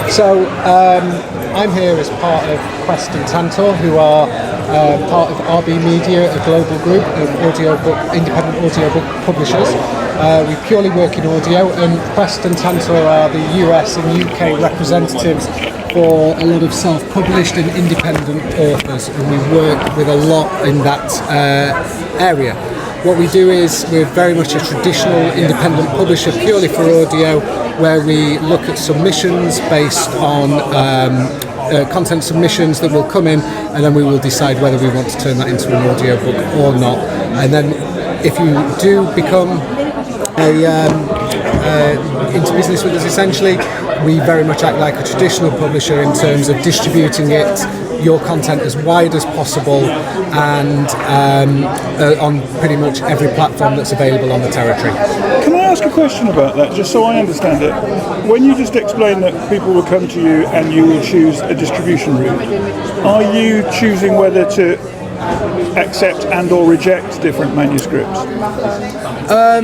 So I'm here as part of Quest and Tantor, who are part of RB Media, a global group of independent audiobook publishers. We purely work in audio, and Quest and Tantor are the US and UK representatives for a lot of self-published and independent authors, and we work with a lot in that area. What we do is we're very much a traditional independent publisher purely for audio, where we look at submissions based on content submissions that will come in, and then we will decide whether we want to turn that into an audio book or not. And then if you do become into business with us, essentially, we very much act like a traditional publisher in terms of distributing your content as wide as possible and on pretty much every platform that's available on the territory. Can I ask a question about that, just so I understand it? When you just explain that people will come to you and you will choose a distribution route, are you choosing whether to accept and or reject different manuscripts?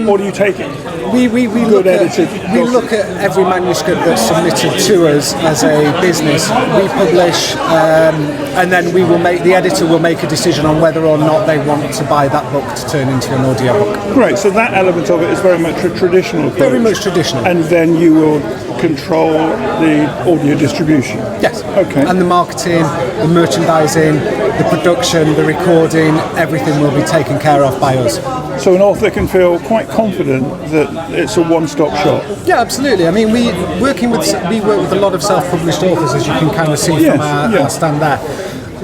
Or do you take it? We look at every manuscript that's submitted to us as a business. We publish, and then the editor will make a decision on whether or not they want to buy that book to turn into an audio book. Right, so that element of it is very much a traditional approach. Very much traditional. And then you will control the audio distribution. Yes. Okay. And the marketing, the merchandising, the production, the recording, everything will be taken care of by us. So an author can feel quite confident that it's a one-stop shop. Yeah, absolutely. I mean, we work with a lot of self-published authors, as you can kind of see from our stand there.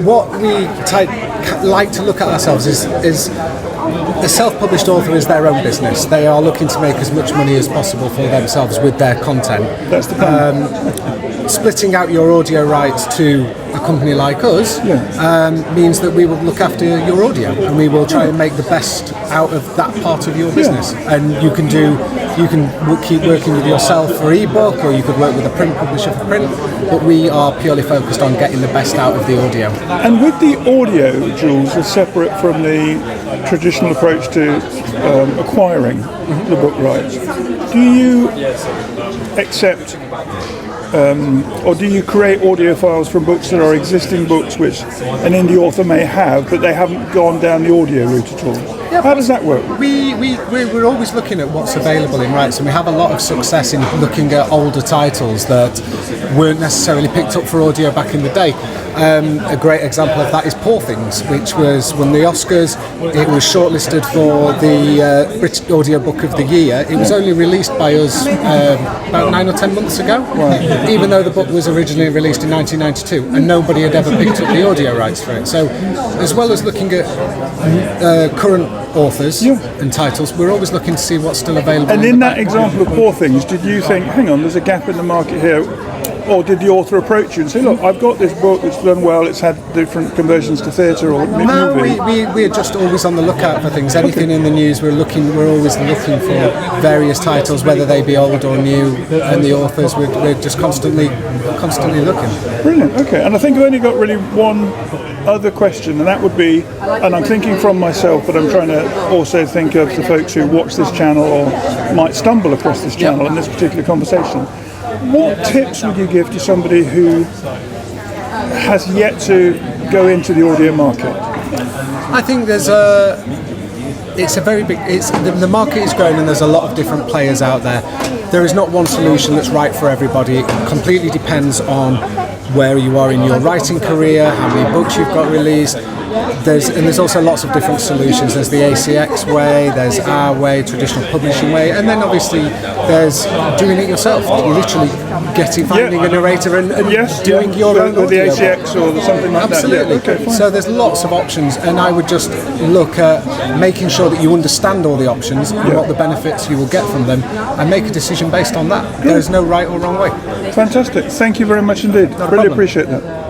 What we like to look at ourselves is a self-published author is their own business. They are looking to make as much money as possible for themselves with their content. That's the plan. Splitting out your audio rights to a company like us means that we will look after your audio, and we will try and make the best out of that part of your business. And you can keep working with yourself for ebook, or you could work with a print publisher for print, but we are purely focused on getting the best out of the audio. And with the audio, Jules, is separate from the traditional approach to acquiring the book rights. Do you accept or do you create audio files from books that are existing books which an indie author may have, but they haven't gone down the audio route at all? Yeah, how does that work? We're always looking at what's available in rights, and we have a lot of success in looking at older titles that weren't necessarily picked up for audio back in the day. A great example of that is Poor Things, which won the Oscars. It was shortlisted for the British Audio Book of the Year. It was only released by us about 9 or 10 months ago, even though the book was originally released in 1992, and nobody had ever picked up the audio rights for it. So, as well as looking at current authors and titles, we're always looking to see what's still available. And in that example of Poor Things, did you think, hang on, there's a gap in the market here? Or did the author approach you and say, look, I've got this book that's done well, it's had different conversions to theatre or movie? No, we're just always on the lookout for things. Anything in the news, we're always looking for various titles, whether they be old or new, and the authors, we're just constantly looking. Brilliant, okay. And I think I've only got really one other question, and that would be, and I'm thinking from myself, but I'm trying to also think of the folks who watch this channel or might stumble across this channel in this particular conversation. What tips would you give to somebody who has yet to go into the audio market? I think the market is growing, and there's a lot of different players out there. There is not one solution that's right for everybody. It completely depends on where you are in your writing career, how many books you've got released. There's also lots of different solutions. There's the ACX way, there's our way, traditional publishing way, and then obviously there's doing it yourself. You literally finding a narrator and doing your own with the ACX or something like Absolutely. that. Yeah, okay, so there's lots of options, and I would just look at making sure that you understand all the options and what the benefits you will get from them, and make a decision based on that. There is no right or wrong way. Fantastic. Thank you very much indeed. Really appreciate that.